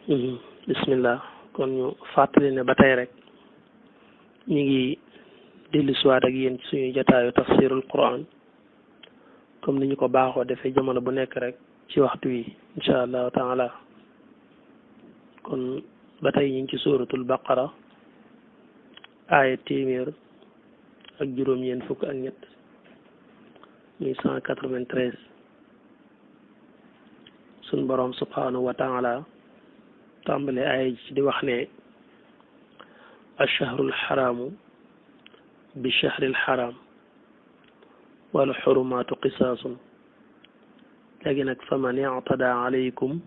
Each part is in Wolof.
bismillah kon ñu fàttali ne ba tey rek ñu ngi dellu siwaat ak yéen ci suñu jotaayu tafsirul quran comme ni ñu ko baaxoo defee jamono bu nekk rek ci waxtu wi incha allahu taala kon ba tey ñu ngi ci suratul baqara aaya téeméer ak juróom-ñeent fukk ak ñett muy 193 suñ boroom subhanahu wa taala tàmbale ay ci di wax ne achahrul xaraamu bi chahril xaraam wal xurumaatu qisaasun léegi nag fa man ictada alaykum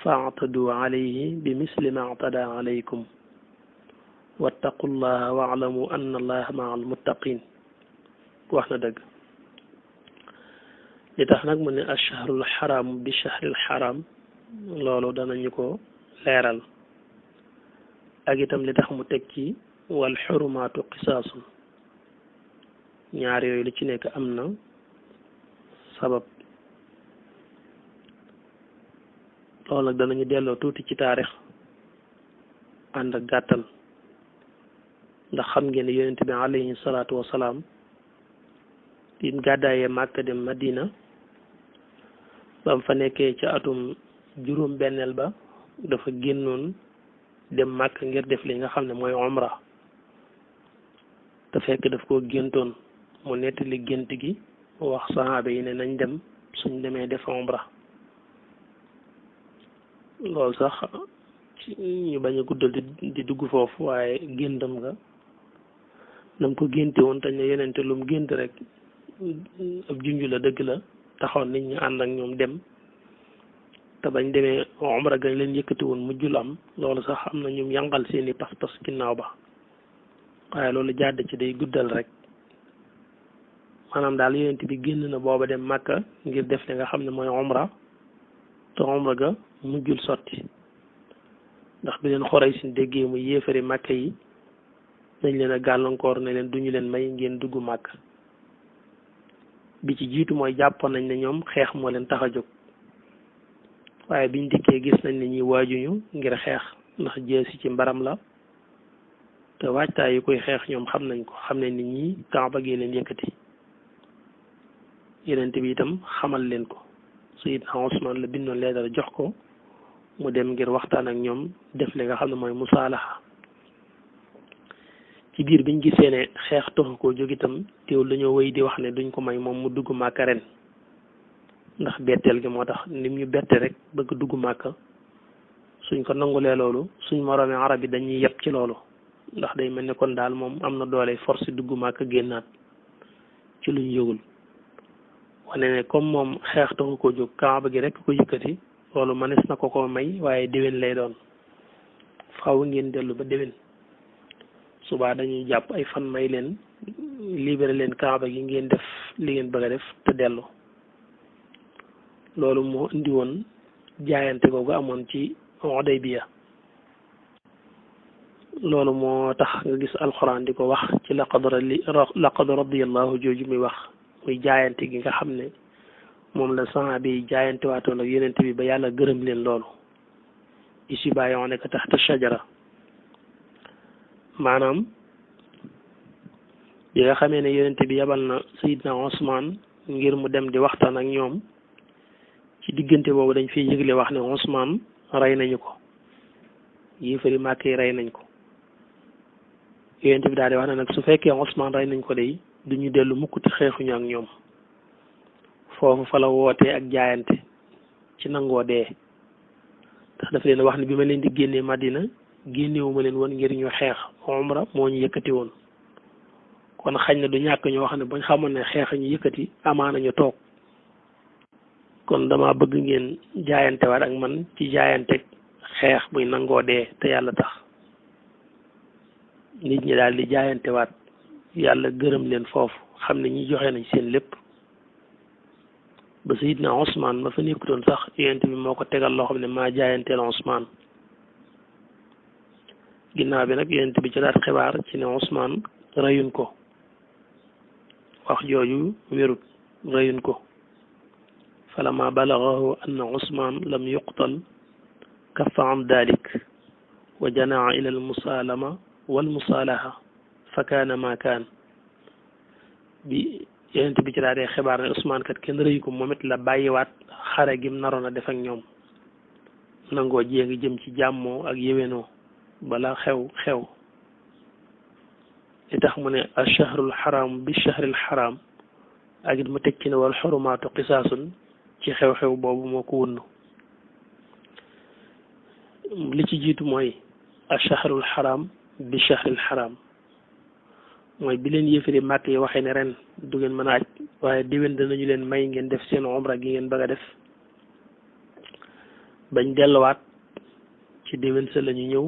fa actadu alayhi bi misli ma actada alaykum wattaqu llaha waalamu anna allaha maa almuttaqin wax na dëgg li tax nag mu ne achahrul xaraamu bi chahril xaraam loolu danañu ko leeral ak itam li tax mu teg ci wal xurumaatu qisaasun ñaar yooyu li ci nekk am na sabab loolu nag danañu delloo tuuti ci taarix ànd ak gàttal ndax xam ngeen ne yonent bi alayhi salaatu wasalaam bi mu gàddaayee Màkka dem Madina ba mu fa nekkee ca atum juróom benneel ba dafa génnoon dem Màkka ngir def li nga xam ne mooy umra te fekk daf koo géntoon mu nettali gént gi wax sahaaba yi ne nañ dem suñ demee def umra loolu sax ñu bañ a guddal di dugg foofu waaye géntam nga nam ko génte woon tañ ne yenente lum gént rek ab junju la dëgg la taxoon nit ñi ànd ak ñoom dem te bañ demee umra gañ leen yëkkati woon mujjul am loolu sax am na ñum yanqal seeni pas-pas ginnaaw ba waaye loolu jàdd ci day guddal rek maanaam daal yonent bi génn na booba dem Màkka ngir def li nga xam ne mooy umra te umra ga mujjul sotti ndax bi leen xorey si déggee mu yéefari Màkka yi dañ leen a gàllankoor ne leen duñu leen may ngeen dugg Màkka bi ci jiitu mooy jàppoon nañ ne ñoom xeex moo leen tax a jóg waaye biñ dikkee gis nañ ne ñi waajuñu ngir xeex ndax jeesi ci mbaram la te waajtaay yu koy xeex ñoom xam nañ ko xam ne nit ñi Kaaba gi leen yëkkati yeneen bi itam xamal leen ko Sayyidna Usmaan la bindoon leetar jox ko mu dem ngir waxtaan ak ñoom def li nga xam ne mooy musaalaxa ci biir biñ gisee ne xeex taxu koo jóg itam teewul dañoo wéy di wax ne duñ ko may moom mu dugg Màkka ren ndax betteel gi moo tax nim ñu bette rek bëgg dugg Màkka suñ ko nangulee loolu suñ moroomi arab yi dañuy yeb ci loolu ndax day mel ne kon daal moom am na doole force dugg Màkka génnaat ci luñ yëgul wane ne comme moom xeex taxu ko jóg Kaaba gi rek ko yëkkati loolu mënees na ko may waaye déwén lay doon faaw ngeen dellu ba déwén subaa dañuy jàpp ay fan may leen libéré leen Kaaba gi ngeen def li ngeen bëgg a def te dellu loolu moo indi woon jaayante googu amoon ci Hudaybiya loolu moo tax nga gis alxuraan di ko wax ci laqad radiyallahu jooju muy wax muy jaayante gi nga xam ne moom la sahaaba yi jaayante waatoon ak yonent bi ba yàlla gërëm leen loolu is yubaayi'uunaka taxta shajara maanaam bi nga xamee ne yonent bi yabal na Sayyidna Usmaan ngir mu dem di waxtaan ak ñoom ci diggante boobu dañ fiy yëgle wax ne Usmaan rey nañu ko yéefari Màkk yi rey nañ ko yonent bi daal di wax ne nag su fekkee Usmaan rey nañ ko day duñu dellu mukkuti xeexuñu ak ñoom foofu fa la wootee ak jaayante ci nangoo dee ndax dafa leen wax ne bi ma leen di génnee Madina génnewuma leen woon ngir ñu xeex umra moo ñu yëkkati woon kon xañ na du ñàkk ñoo wax ne bañ xamoon ne xeex ñu yëkkati amaana ñu toog kon dama bëgg ngeen jaayante waat ak man ci jaayante xeex buy nangoo dee te yàlla tax nit ñi daal di jaayante waat yàlla gërëm leen foofu xam ne ñi joxe nañ seen lépp ba Sayyidna Usmaan ma fa nekkutoon sax yonent bi moo ko tegal loo xam ne maa jaayanteel Usmaan ginnaaw bi nag yonent bi ci daat xibaar ci ne Usmaan reyuñ ko wax jooju wérut reyuñ ko فلما بلغه أن عثمان لم يقتل kaffa an dalik wa janaa ila al musalama wal musalaha fa kaana ma kaan bi yonent bi ci daa dee xibaar ne Ousmane kat kenn rëyu ko moom it la bàyyiwaat xare gim naroon a def ak ñoom nangoo jéegi jëm ci jàmmoo ak yéwénoo bala xew li tax mu ne achahrul xaram bi chahril xaram ak it mu teg ci ne wal xurumaatu qisaasun ci xew-xew boobu moo ko wunnu li ci jiitu mooy achahrul xaram bi chahril xaram mooy bi leen yëfiri màkk yi waxee ne ren du ngeen mën a aj waaye déwén danañu leen may ngeen def seen umra gi ngeen bëgg a def bañ delluwaat ci déwén sa lañu ñëw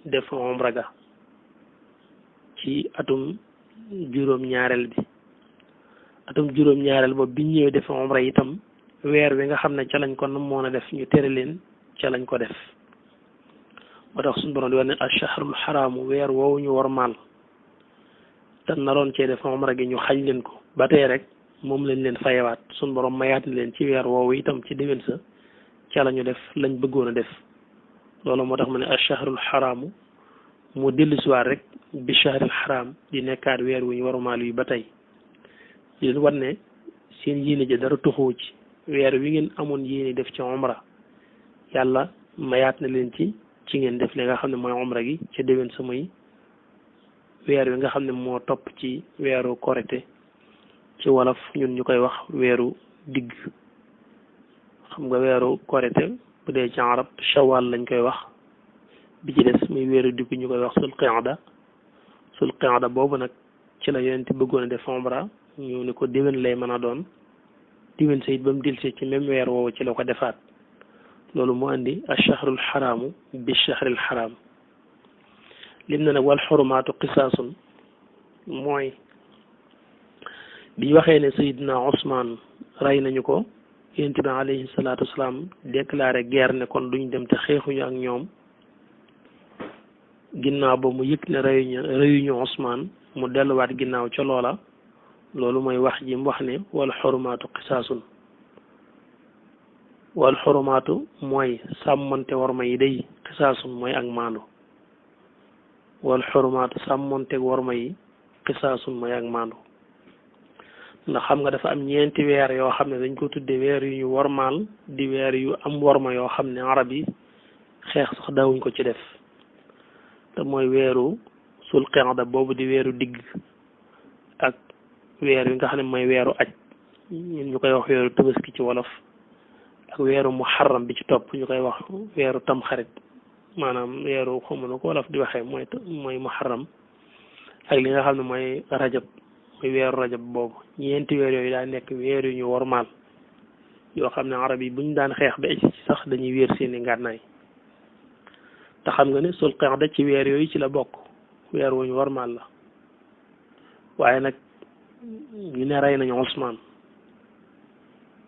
def umra ga ci atum juróom-ñaareel bi atum juróom-ñaareel boobu biñ ñëwee def umra itam weer wi nga xam ne ca lañ ko namoon a def ñu tere leen ca lañ ko def moo tax suñu borom di wax ne achahrul xaraamu weer woowu ñu wormaal te naroon cee def umra gi ñu xañ leen ko ba tey rek moom lañ leen fayewaat suñu borom mayaat ni leen ci weer woowu itam ci déwén sa ca la ñu def lañ bëggoon a def loolu moo tax mu ne achahrul xaraamu mu dellusiwaat rek bi chahril xaraam di nekkaat weer wu ñu wormaal yi ba tey di leen wan ne seen yéene ji dara tuxoo ci weer wi ngeen amoon yéene def ci umra yàlla mayaat na leen ci ngeen def li nga xam ne mooy umra gi ca déwén sa muy weer wi nga xam ne moo topp ci weeru korite ci wolof ñun ñu koy wax weeru digg xam nga weeru korite bu dee ci arab shawal lañ koy wax bi ci des muy weeru digg ñu koy wax sul qiyada boobu nag ci la yonent bëggoon a def umra ñu ni ko déwén lay mën a doon déwén sa it ba mu dilsee ci même weer woowu ci la ko defaat loolu mu andi achahrul xaraamu bi chahril xaraam lim na nag wal xurumaatu qisaasun mooy bi waxee ne Seydina Ousmane rey nañu ko yonent bi alayhi salaatu wasalaam déclaré guerre ne kon duñ dem te xeexuñu ak ñoom ginnaaw ba mu yëg ne reyuñu Ousmane mu delluwaat ginnaaw ca loola loolu mooy wax ji mu wax ne wal xurumaatu qisaasun wal xurumaatu mooy sàmmonte worma yi day qisaasun mooy ak maandu wal xurumaatu sàmmonte worma yi qisaasun mooy ak maandu ndax xam nga dafa am ñeenti weer yoo xam ne dañ ko tudde weer yu ñu wormaal di weer yu am worma yoo xam ne arab yi xeex sax daawuñ ko ci def te mooy weeru sul qiyada boobu di weeru digg ak weer wi nga xam ne mooy weeru aj ñun ñu koy wax weeru tabaski ci wolof ak weeru muharram bi ci topp ñu koy wax weeru tamxarit maanaam weeru xamu na ko wolof di waxee mooy muharram ak li nga xam ne mooy rajab muy weeru rajab boobu ñeenti weer yooyu daa nekk weer yu ñu wormaal yoo xam ne arab yi buñ daan xeex ba ci sax dañuy wéer seeni ngànnaay te xam nga ne sul qiyada ci weer yooyu ci la bokk weer wu ñu wormaal la waaye nag ñu ne rey nañu Ousmane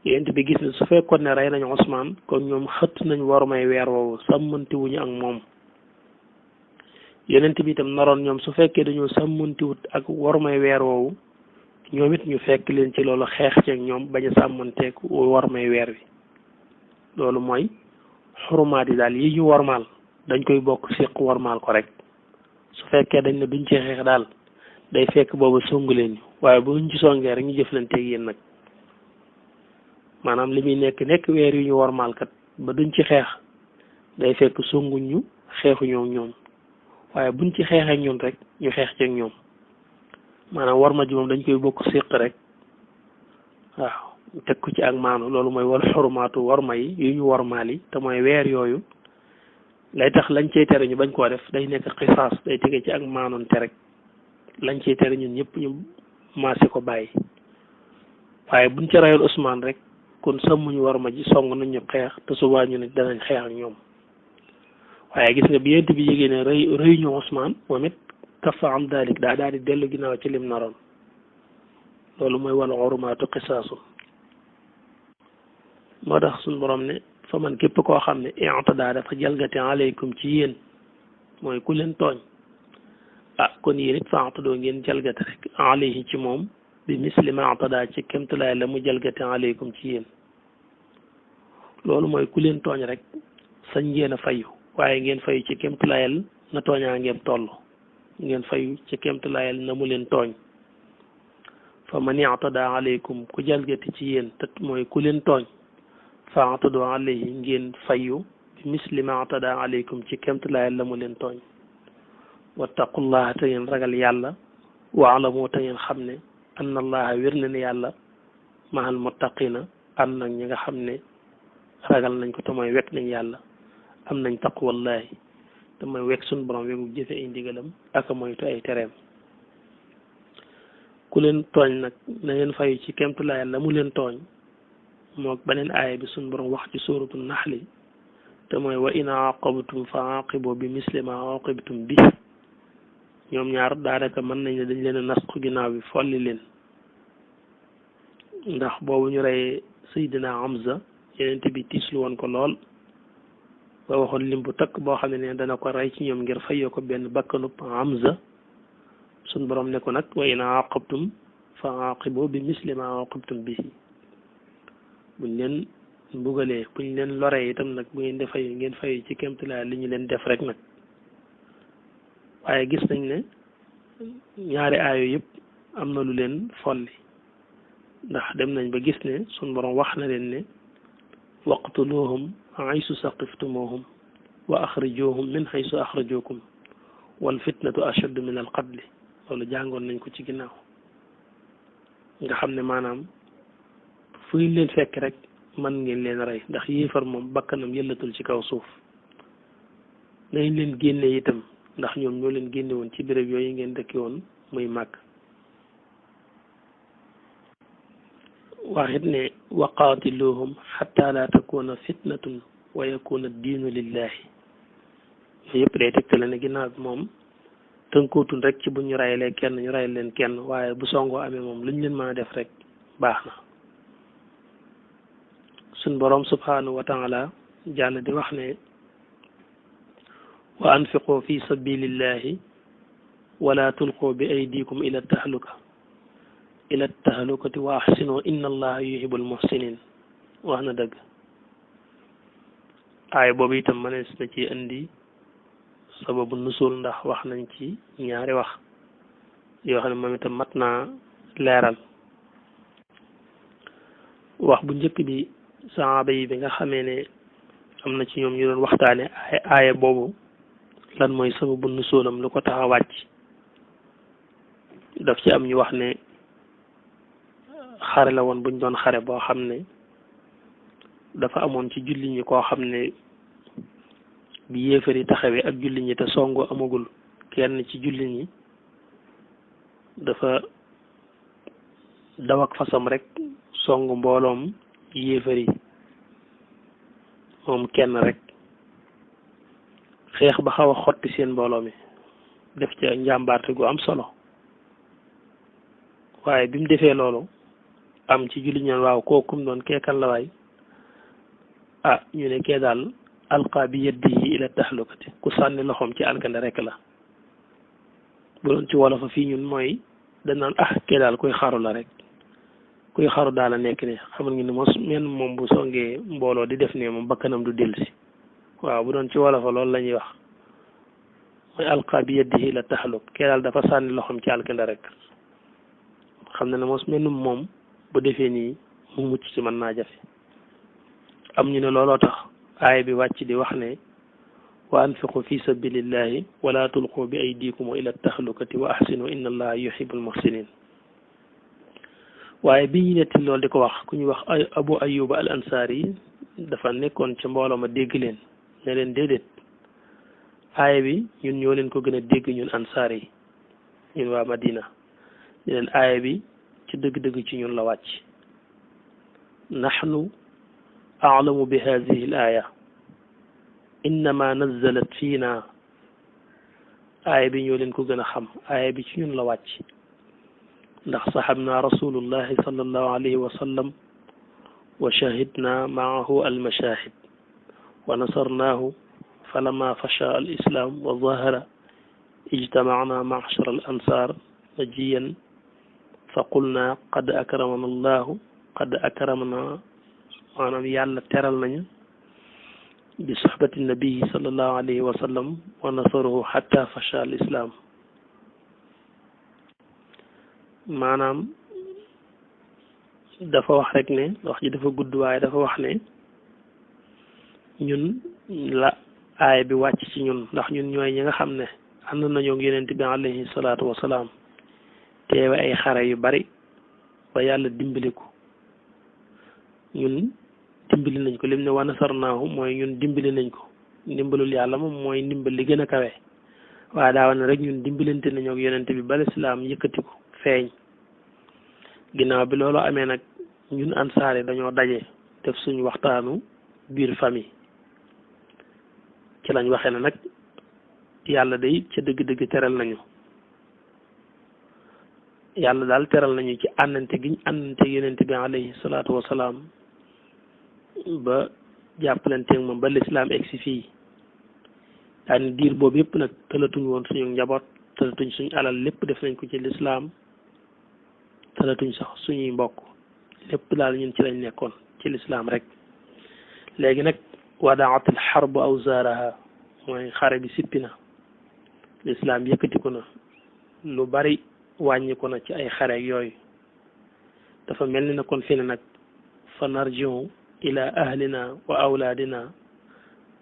yonent bi gis ne su fekkoon ne rey nañu Ousmane kon ñoom xëtt nañ wormay weer woowu sàmmanti wuñu ak moom yonent bi itam naroon ñoom su fekkee dañoo sàmmantiwut ak wormay weer woowu ñoom it ñu fekk leen ci loolu xeex ceeg ñoom bañ a sàmmanteeg wormay weer wi loolu mooy xurumaat yi daal yi ñu wormaal dañ koy bokk séq wormaal ko rek su fekkee dañ ne duñ ci xeex daal day fekk boobu songu leen ñu waaye buñ ci songee rek ñu jëflanteeg yéen nag maanaam li muy nekk weer yu ñu wormaal kat ba duñ ci xeex day fekk songuñ ñu xeexuñoo ñoom waaye buñ ci xeexee ñun rek ñu xeex ceeg ñoom maanaam worma ji moom dañ koy bokk séq rek waaw teg ko ci ak maanu loolu mooy wal xurumaatu worma yi yu ñu wormaal yi te mooy weer yooyu lay tax lañ cey tere ñu bañ koo def day nekk xisaas day tege ci ak maanoon te rek lañ cey tere ñun ñëpp ñu maase ko bàyyi waaye buñ ci rayul Ousmane rek kon sàmmuñu worma ji song nañ ñu xeex te subaa ñu ne danañ xeex ak ñoom waaye gis nga bi yent bi yégée ne rëy ñu Ousmane moom it kafa am dalik daal di dellu ginnaaw ci lim naroon loolu mooy wal xurumaatu qisaasun moo tax suñu borom ne fa man képp koo xam ne i'tadaa dafa jalgati aleykum ci yéen mooy ku leen tooñ kon yéen it fa i'tadoo ngeen jalgati rek alayhi ci moom bi misli ma i'tadaa ci kemtulaay la mu jalgati aleykum ci yéen loolu mooy ku leen tooñ rek sañ ngeen a fayu waaye ngeen fayu ci kéemtulaayal na tooñaa ngeen toll ngeen fayu ci kéemtulaayal na mu leen tooñ fa man i'tada alaykum ku jalgati ci yéen te mooy ku leen tooñ fa i'tadu alayhi ngeen fayu bi misli ma i'tada alaykum ci kéemtulaayal la mu leen tooñ wattaqullaha te ngeen ragal yàlla waalamu te ngeen xam ne anna allaha wér na ne yàlla mahal muttaqina am nag ñi nga xam ne ragal nañ ko te mooy wekk nañ yàlla am nañ taqwallahi te mooy wekk suñ borom wegu jëfe ay ndigalam ak moytu ay tereem ku leen tooñ nag na ngeen fayu ci kemtulaay la mu leen tooñ mook beneen aaya bi suñ borom wax ci suuratu naxli te mooy wa in aqabtum fa aqibu bi misli ma aqibtum bi ñoom ñaar daanaka mën nañ ne dañ leen a nasku ginnaaw bi folli leen ndax boobu ñu rey Seydina Hamza yeneen bi tiislu woon ko lool ba waxoon lim bu takk boo xam ne dana ko rey ci ñoom ngir fayoo ko benn bakkanub Hamza suñ borom ne ko nag wa in aqabtum fa aqibu bi misli ma aqibtum bihi buñ leen mbugalee buñ leen loree itam nag bu ngeen di fayu ngeen fayu ci kéemtulaay li ñu leen def rek nag waaye gis nañ ne ñaari aayo yëpp am na lu leen folli ndax dem nañ ba gis ne suñ borom wax na leen ne waqtuluhum haysu saqiftumuhum wa axrijuhum min haysu axrajukum wal fitnatu ashaddu min al qatli loolu jàngoon nañ ko ci ginnaaw nga xam ne maanaam fu ñu leen fekk rek mën ngeen leen rey ndax yéefar moom bakkanam yëllatul ci kaw suuf nañ leen génne itam ndax ñoom ñoo leen génne woon ci béréb yooyu ngeen dëkki woon muy màgg waxit ne waqaatiluhum xatta la takuna fitnatun wa yakuna diinu lillahi yooyu yëpp day tegtale ne ginnaaw bi moom tënkootul rek ci bu ñu rayalee kenn ñu rayal leen kenn waaye bu songoo amee moom lu ñu leen mën a def rek baax na suñ boroom subhanahu wa taala jàll di wax ne wa anfiqu fi sabilillahi wala tulqu bi aydikum ila tahlukati wa ahsinu inna allaha yuhibbul muhsinin wax na dëgg aay boobu itam mënees na ci indi sababu nusul ndax wax nañ ci ñaari wax yoo xam ne moom itam mat naa leeral wax bu njëkk bi sahaaba yi bi nga xamee ne am na ci ñoom ñu doon waxtaane aaya boobu lan mooy sababu nusulam lu ko tax a wàcc daf ci am ñu wax ne xare la woon buñ doon xare boo xam ne dafa amoon ci julli ñi koo xam ne bi yéefar yi taxawee ak julli ñi te songo amagul kenn ci julli ñi dafa daw ak fasam rek song mbooloom yéefar yi moom kenn rek xeex ba xaw a xotti seen mbooloo mi def ca njàmbaarte gu am solo waaye bi mu defee loolu am ci julli ñaan waaw kookum doon keekal la waay ñu ne kee daal alqa bi yadihi ila tahlukati ku sànni loxoom ci alkande rek la bu doon ci wolofa fii ñun mooy dañ naan kee daal kuy xaru la rek kuy xaru daal a nekk ne xamal ngi ne moom bu songee mbooloo di def ne moom bakkanam du dellusi waaw bu doon ci wolofa loolu la ñuy wax mooy alqa bi yadihi ila tahluk kee daal dafa sànni loxoom ci alkande rek xam ne moom bu defee nii mu mucc ci mën naa jafe am ñu ne looloo tax aaya bi wàcc di wax ne wa anfiqu fi sabilillahi wala tulqu bi aydikum ila tahlukati wa ahsinu inna allaha yuhibbul muhsinin waaye bi ñu netti loolu di ko wax ku ñuy wax abu ayuba al ansari dafa nekkoon ca mbooloo ma dégg leen ne leen déedéet aaya bi ñun ñoo leen ko gën a dégg ñun ansaar yi ñun waa Madina ne leen aaya bi ci dëgg-dëgg ci ñun la wàcc nahnu a'lamu bi hadhihi al-aya innama nazalat fiina aaya bi ñoo leen ko gën a xam aaya bi ci ñun la wàcc ndax sahabna rasulullahi sallallahu alayhi wa sallam wa shahidna maahu almashahid wa nasarnahu falama fasha al-islam wa zahara ijtama'na ma'shar al-ansar najiyan فقلنا قد أكرمنا الله قد أكرمنا maanaam yàlla teral nañu bi sohbati nabii sallallahu alayhi wa sallam wa nasaruhu xatta fasha al islam. maanaam dafa wax rek ne wax ji dafa gudd waaye dafa wax ne ñun la aaya bi wàcc ci ñun ndax ñun ñooy ñi nga xam ne ànd nañoo yonent bi alayhi salaatu wasalaam teewe ay xare yu bari ba yàlla dimbali ko ñun dimbali nañ ko lim ne wa nasarnaahu mooy ñun dimbali nañ ko ndimbalul yàlla moom mooy ndimbal li gën a kawe waaye daa wax ne rek ñun dimbalante nañoo ak yonent bi ba lislaam yëkkati ko feeñ. ginnaaw bi loolu amee nag ñun ansaar yi dañoo daje def suñu waxtaanu biir famille ci lañ waxee ne nag yàlla day ca dëgg-dëgg teral nañu yàlla daal teral nañu ci àndante giñ àndante yonent bi alayhi salaatu wasalaam ba jàppalanteeg moom ba lislaam egsi fii daani diir boobu yëpp nag tëlatuñ woon suñu njaboot tëlatuñ suñu alal lépp def nañ ko ci lislaam tëlatuñ sax suñuy mbokk lépp daal ñun ci lañ nekkoon ci lislaam rek. léegi nag wadaat al xarbu awzaaraha mooy xare bi sippi na lislaam yëkkatiku na lu bari wàññiku na ci ay xare yooyu dafa mel ni na kon fi ne nag fa narjiu ila ahlina wa awlaadina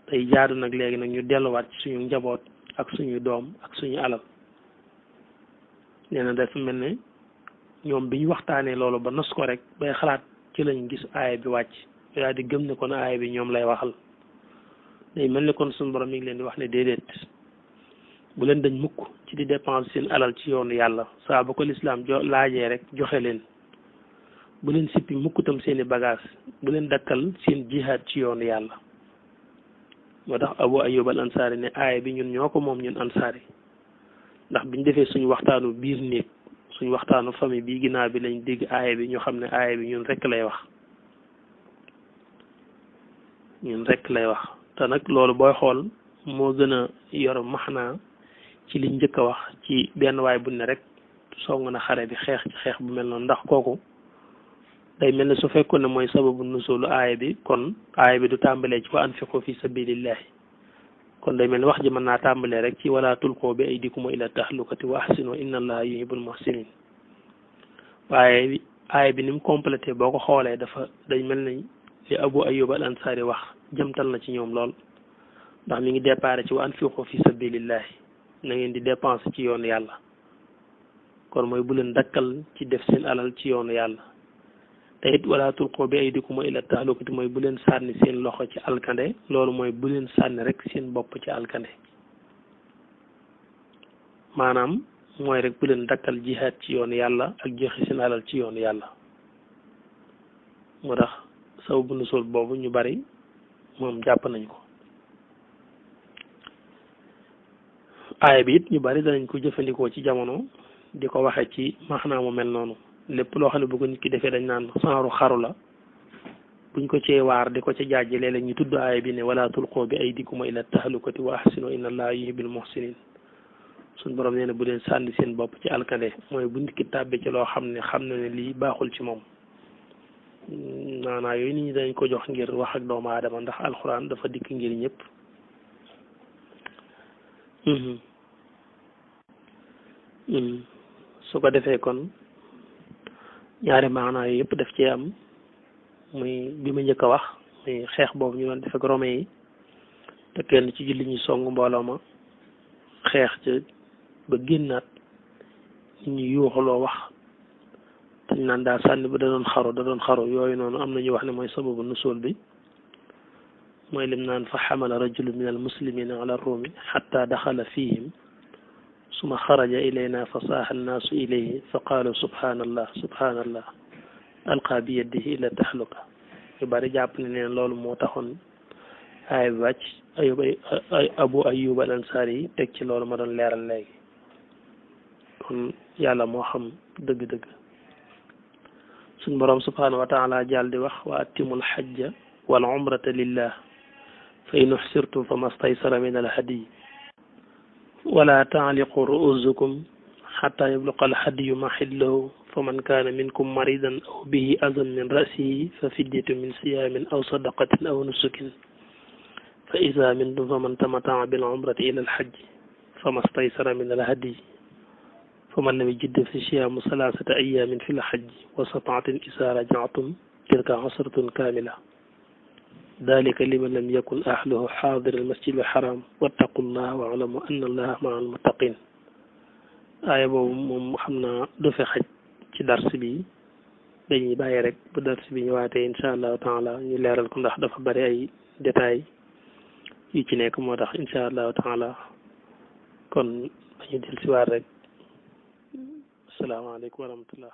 tey jaadu nag léegi nag ñu delluwaat ci suñu njaboot ak suñu doom ak suñu alal. nee na dafa mel ne ñoom bi ñu waxtaanee loolu ba nos ko rek bay xalaat ci lañ gis aaya bi wàcc yaa di gëm ne kon aaya bi ñoom lay waxal. day mel ni kon suñu borom mi ngi leen di wax ne déedéet bu leen dañ mukk ci di dépense seen alal ci yoonu yàlla saa ba ko lislaam laajee rek joxe leen. bu leen sippi mukk tam seeni bagage bu leen dakkal seen jihaad ci yoonu yàlla. moo tax Abu Ayyub al Ansaari ne aaya bi ñun ñoo ko moom ñun ansaari ndax biñ defee suñu waxtaanu biir néeg suñu waxtaanu famille bi ginnaaw bi lañ dégg aaya bi ñu xam ne aaya bi ñun rekk lay wax ñun rekk lay wax. te nag loolu booy xool moo gën a yor maxnaa ci liñ njëkk a wax ci benn waay bu ne rek song na xare bi xeex ci xeex bu mel noonu ndax kooku day mel ne su fekkoon ne mooy sababu nusulu aaya bi kon aaya bi du tàmbalee ci wa anfiqu fi sabilillahi kon day mel ne wax ji mën naa tàmbalee rek ci wala tulqu bi aydikum ila tahlukati wa ahsinu inna allaha yuhibbul muhsinin waaye aaya bi ni mu complété boo ko xoolee dafa day mel ne li Abu Ayyub al Ansari wax jëmtal na ci ñoom lool ndax mi ngi déparé ci wa anfiqu fi sabilillahi na ngeen di dépenser ci yoonu yàlla kon mooy bu leen dakkal ci def seen alal ci yoonu yàlla te it wala tulqu bi aydikum ila tahlukati mooy bu leen sànni seen loxo ci alkande loolu mooy bu leen sànni rek seen bopp ci alkande maanaam mooy rek bu leen dakkal jihaad ci yoonu yàlla ak joxe seen alal ci yoonu yàlla. moo tax sababu nusul boobu ñu bari moom jàpp nañ ko aaya bi it ñu bari danañ ko jëfandikoo ci jamono di ko waxe ci maxnaa mu mel noonu lépp loo xam ne bu ko nit ki defee dañ naan saaru xaru la buñ ko cee waar di ko ci jaajji léeg-léeg ñu tudd aaya bi ne wala tulqu bi aydikum ila tahlukati wa ahsinu inna allaha yuhibbul muhsinin suñ borom nee na bu leen sànni seen bopp ci alkande mooy bu nit ki tàbbi ci loo xam na ne lii baaxul ci moom naanaa yooyu nit ñi dañ ko jox ngir wax ak doomu aadama ndax alxuraan dafa dikk ngir ñëpp. su ko defee kon ñaari maanaa yooyu yëpp daf cee am muy bi ma njëkk a wax muy xeex boobu ñu doon def ak Romain yi te kenn ci julli ñu song mbooloo ma xeex ca ba génnaat nit ñi yuuxaloo wax te ñu naan daa sànni ba da doon xaru yooyu noonu am na ñu wax ne mooy sababu nusul bi mooy lim naan fa xamala rajulu min al muslimina ala rumi xatta daxala fihim suma xaraja ilayna fa saaxa annaasu ilayhi fa qaalu subhanallah subhanallah alqa bi yadihi ila tahluka yu bari jàpp ne neen loolu moo taxoon aay bi wàcc Abu Ayyub al Ansari yi teg ci loolu ma doon leeral léegi kon yàlla moo xam dëgg-dëgg suñ boroom subhanahu wa taala jàll di wax wa atimul xajja wal umrata lillah fa in uxsirtum fa mastaysara min al hadiy wala taaliqu ruusukum xata yabluqa al hadiyu maxillahu fa man kaana minkum maridan aw bihi azan min rasihi fa fidyatu min siyaamin aw sadaqatin aw nusukin fa isa mintum fa man tamataa bil umrati ila al hajji fa mastaysara min al hadi fa man lam yajid fi siyaamu salaasata ayaamin fi l hajji wa sataatin isa rajaatum tilka asratun kaamila dalika liman lam yakun ahluhu xaadir al masjid al haram wattaqullaha wa alamu anna allaha maa al muttaqin aaya boobu moom xam naa du fi xaj ci dars bi dañuy bàyyi rek bu dars bi ñëwaatee incha allahu taala ñu leeral ko ndax dafa bari ay détails yu ci nekk moo tax incha allahu taala kon dañu del siwaat rek asalaamaaleykum wa rahmatullah